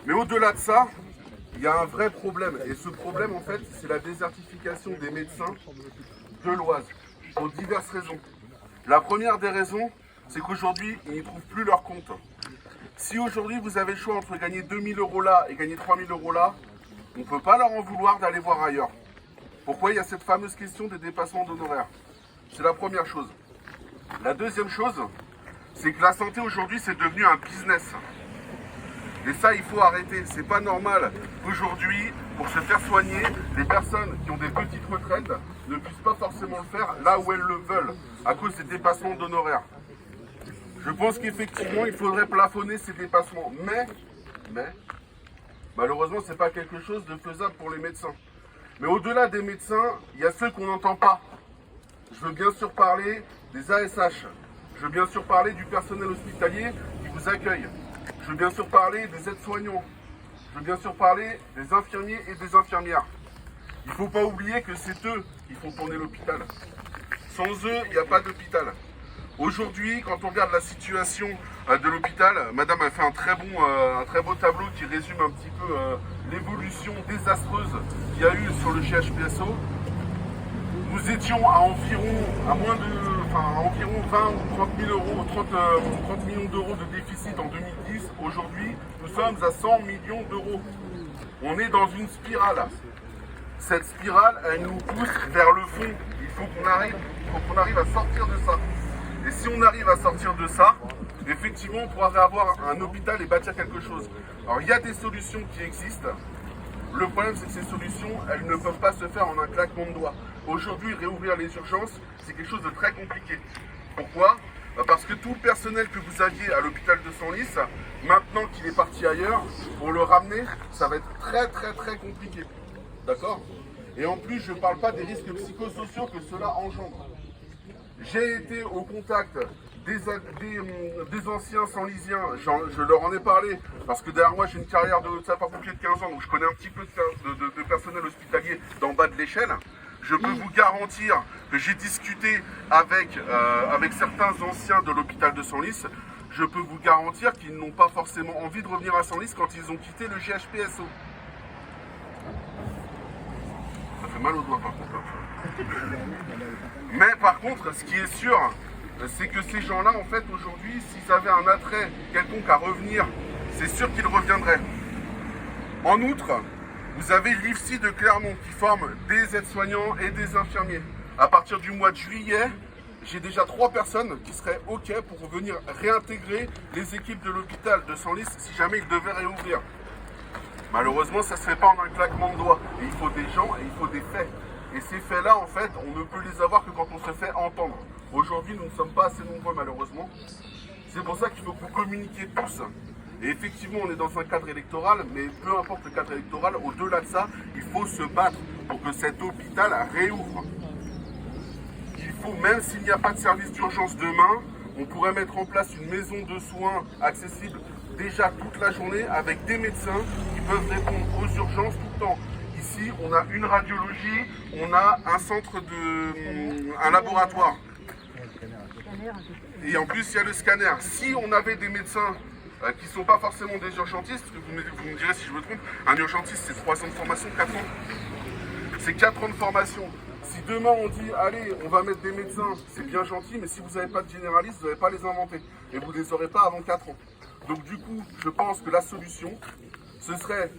Mais au-delà de ça, il y a un vrai problème. Et ce problème, en fait, c'est la désertification des médecins de l'Oise, pour diverses raisons. La première des raisons, c'est qu'aujourd'hui, ils n'y trouvent plus leur compte. Si aujourd'hui, vous avez le choix entre gagner 2000 euros là et gagner 3000 euros là, on ne peut pas leur en vouloir d'aller voir ailleurs. Pourquoi il y a cette fameuse question des dépassements d'honoraires? C'est la première chose. La deuxième chose, c'est que la santé aujourd'hui, c'est devenu un business. Et ça, il faut arrêter. C'est pas normal qu'aujourd'hui, pour se faire soigner, les personnes qui ont des petites retraites ne puissent pas forcément le faire là où elles le veulent, à cause des dépassements d'honoraires. Je pense qu'effectivement, il faudrait plafonner ces dépassements. Mais, malheureusement, ce n'est pas quelque chose de faisable pour les médecins. Mais au-delà des médecins, il y a ceux qu'on n'entend pas. Je veux bien sûr parler des ASH. Je veux bien sûr parler du personnel hospitalier qui vous accueille. Je veux bien sûr parler des aides-soignants. Je veux bien sûr parler des infirmiers et des infirmières. Il ne faut pas oublier que c'est eux qui font tourner l'hôpital. Sans eux, il n'y a pas d'hôpital. Aujourd'hui, quand on regarde la situation de l'hôpital, madame a fait un très beau tableau qui résume un petit peu l'évolution désastreuse qu'il y a eu sur le GHPSO. Nous étions à environ 20 ou 30 000 euros, 30 millions d'euros de déficit en 2010. Aujourd'hui, nous sommes à 100 millions d'euros. On est dans une spirale. Cette spirale, elle nous pousse vers le fond. Il faut qu'on arrive à sortir de ça. Et si on arrive à sortir de ça, effectivement, on pourra avoir un hôpital et bâtir quelque chose. Alors, il y a des solutions qui existent. Le problème, c'est que ces solutions, elles ne peuvent pas se faire en un claquement de doigts. Aujourd'hui, réouvrir les urgences, c'est quelque chose de très compliqué. Pourquoi? Parce que tout le personnel que vous aviez à l'hôpital de Senlis, maintenant qu'il est parti ailleurs, pour le ramener, ça va être très compliqué. D'accord? Et en plus, je ne parle pas des risques psychosociaux que cela engendre. J'ai été au contact des anciens Senlisiens, je leur en ai parlé, parce que derrière moi j'ai une carrière de sapeur-pompier de 15 ans, donc je connais un petit peu de personnel hospitalier d'en bas de l'échelle. Je peux vous garantir que j'ai discuté avec certains anciens de l'hôpital de Senlis. Je peux vous garantir qu'ils n'ont pas forcément envie de revenir à Senlis quand ils ont quitté le GHPSO. Ça fait mal aux doigts par contre. Mais par contre, ce qui est sûr, c'est que ces gens-là, en fait, aujourd'hui, s'ils avaient un attrait quelconque à revenir, c'est sûr qu'ils reviendraient. En outre, vous avez l'IFSI de Clermont qui forme des aides-soignants et des infirmiers. À partir du mois de juillet, j'ai déjà 3 personnes qui seraient OK pour venir réintégrer les équipes de l'hôpital de Senlis si jamais ils devaient réouvrir. Malheureusement, ça ne se fait pas en un claquement de doigts. Et il faut des gens et il faut des faits. Et ces faits-là, en fait, on ne peut les avoir que quand on se fait entendre. Aujourd'hui, nous ne sommes pas assez nombreux, malheureusement. C'est pour ça qu'il faut que vous communiquiez tous. Et effectivement, on est dans un cadre électoral, mais peu importe le cadre électoral, au-delà de ça, il faut se battre pour que cet hôpital réouvre. Il faut, même s'il n'y a pas de service d'urgence demain, on pourrait mettre en place une maison de soins accessible déjà toute la journée avec des médecins qui peuvent répondre aux urgences tout le temps. Ici, on a une radiologie, on a un un laboratoire. Et en plus, il y a le scanner. Si on avait des médecins qui ne sont pas forcément des urgentistes, vous me direz si je me trompe, un urgentiste, c'est 3 ans de formation, 4 ans. C'est 4 ans de formation. Si demain on dit, allez, on va mettre des médecins, c'est bien gentil, mais si vous n'avez pas de généralistes, vous n'allez pas les inventer. Et vous ne les aurez pas avant 4 ans. Donc du coup, je pense que la solution, ce serait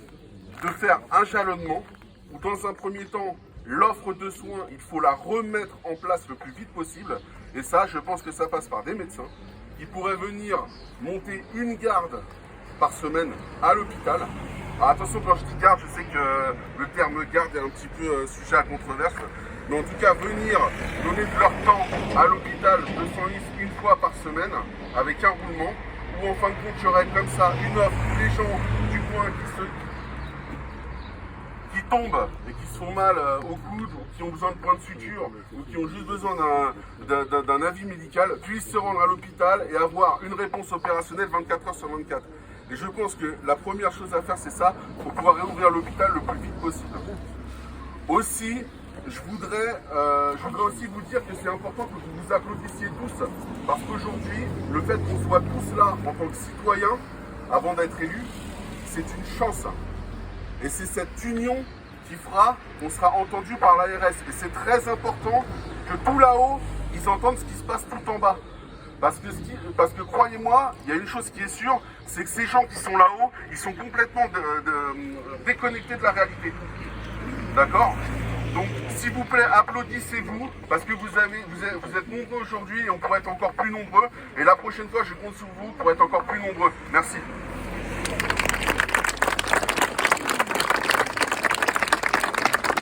de faire un jalonnement, où dans un premier temps, l'offre de soins, il faut la remettre en place le plus vite possible. Et ça, je pense que ça passe par des médecins qui pourraient venir monter une garde par semaine à l'hôpital. Alors attention, quand je dis garde, je sais que le terme garde est un petit peu sujet à controverse. Mais en tout cas, venir donner de leur temps à l'hôpital de Senlis une fois par semaine, avec un roulement, où en fin de compte, j'aurais comme ça une offre, les gens du coin qui tombent et qui se font mal au coude, ou qui ont besoin de points de suture, ou qui ont juste besoin d'un avis médical, puissent se rendre à l'hôpital et avoir une réponse opérationnelle 24 heures sur 24. Et je pense que la première chose à faire, c'est ça, pour pouvoir réouvrir l'hôpital le plus vite possible. Aussi, je voudrais aussi vous dire que c'est important que vous vous applaudissiez tous, parce qu'aujourd'hui, le fait qu'on soit tous là en tant que citoyens, avant d'être élus, c'est une chance. Et c'est cette union qui fera qu'on sera entendu par l'ARS. Et c'est très important que tout là-haut, ils entendent ce qui se passe tout en bas. Parce que croyez-moi, il y a une chose qui est sûre, c'est que ces gens qui sont là-haut, ils sont complètement déconnectés de la réalité. D'accord? Donc, s'il vous plaît, applaudissez-vous, parce que vous êtes nombreux aujourd'hui et on pourrait être encore plus nombreux. Et la prochaine fois, je compte sur vous pour être encore plus nombreux. Merci.